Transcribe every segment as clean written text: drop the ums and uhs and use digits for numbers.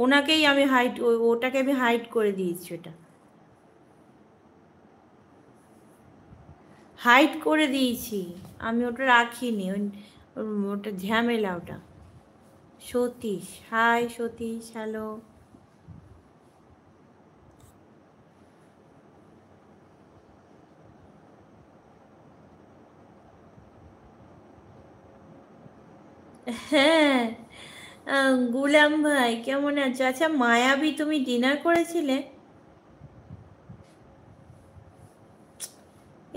ওনাকেই আমি ওটাকে আমি হাইড করে দিয়েছি, ওটা হাইড করে দিয়েছি আমি, ওটা রাখিনি, ওটা ঝামেলা ওটা। Satish, hi Satish, hello. হ্যাঁ, গুলাম ভাই কেমন আছো? আচ্ছা মায়াবী, তুমি ডিনার করেছিলে?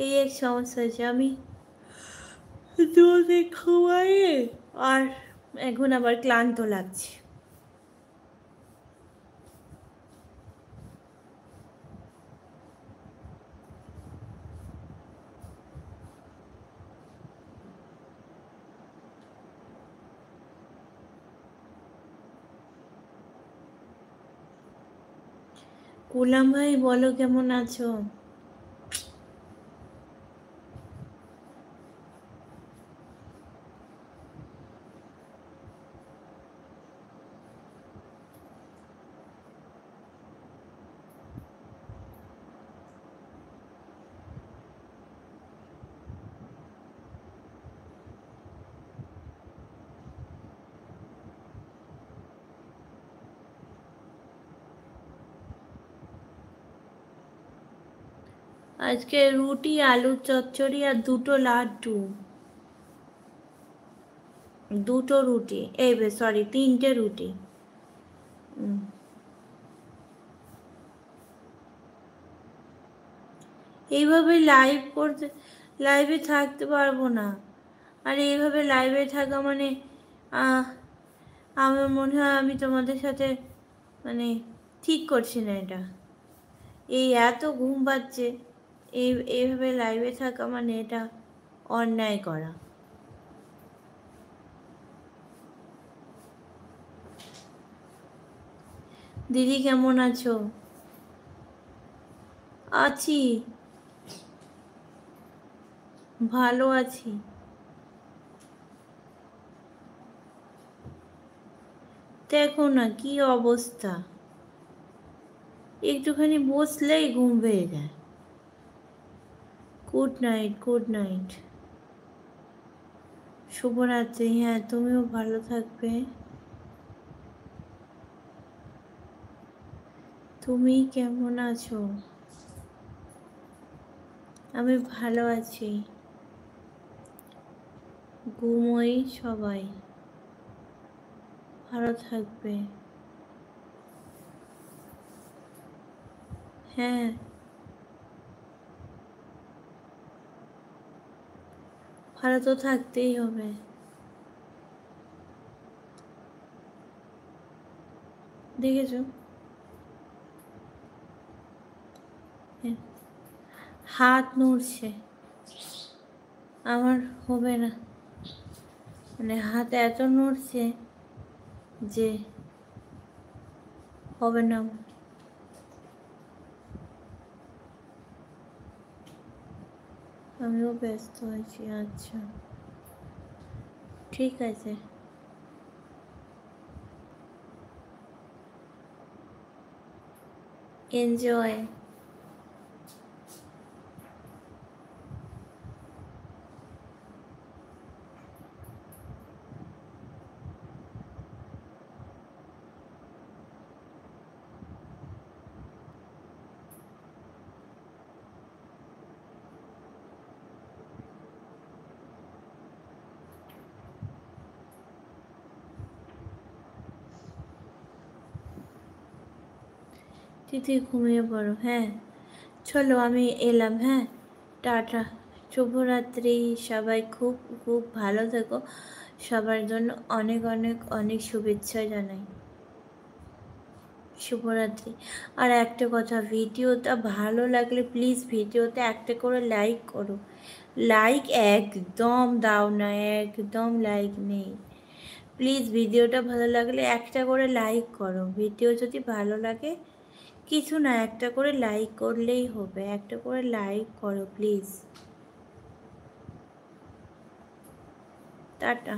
এই এক সমস্যা হয়েছে, আমি তোমাদের খাওয়াইয়ে আর এখন আবার ক্লান্ত লাগছে। গুলাম ভাই বলো কেমন আছো? আজকে রুটি, আলুর চচ্চড়ি আর দুটো লাড্ডু। দুটো রুটি, এই সরি, তিনটে রুটি। এইভাবে লাইভ করতে, লাইভে থাকতে পারবো না। আর এইভাবে লাইভে থাকা মানে আমার মনে হয় আমি তোমাদের সাথে মানে ঠিক করছি না এটা। এই এত ঘুম পাচ্ছে, এইভাবে লাইভে থাকা মানে এটা অন্যায় করা। দিদি কেমন আছো? আছি, ভালো আছি। দেখো না কি অবস্থা, একটুখানি বসলেই ঘুম পেয়ে যায়। গুড নাইট, গুড নাইট, শুভরাত্রি। হ্যাঁ, তুমিও ভালো থাকবে। তুমি কেমন আছো? আমি ভালো আছি। ঘুমোই সবাই, ভালো থাকবে। হ্যাঁ, ভালো তো থাকতেই হবে। দেখেছো, হাত নড়ছে, আমার হবে না, মানে হাত এত নড়ছে যে হবে না। আমিও ব্যস্ত আছি। আচ্ছা ঠিক আছে, এনজয়। তিথি ঘুমিয়ে পড়ো। হ্যাঁ চলো আমি এলাম। হ্যাঁ, টাটা, শুভরাত্রি। সবাই খুব খুব ভালো থেকো, সবার জন্য অনেক অনেক অনেক শুভেচ্ছা জানাই। শুভরাত্রি। আর একটা কথা, ভিডিওটা ভালো লাগলে প্লিজ ভিডিওতে একটা করে লাইক করো। লাইক একদম দাও না, একদম লাইক নেই। প্লিজ ভিডিওটা ভালো লাগলে একটা করে লাইক করো। ভিডিও যদি ভালো লাগে কিছু না, একটা করে লাইক করলেই হবে, একটা করে লাইক করো প্লিজ। টাটা।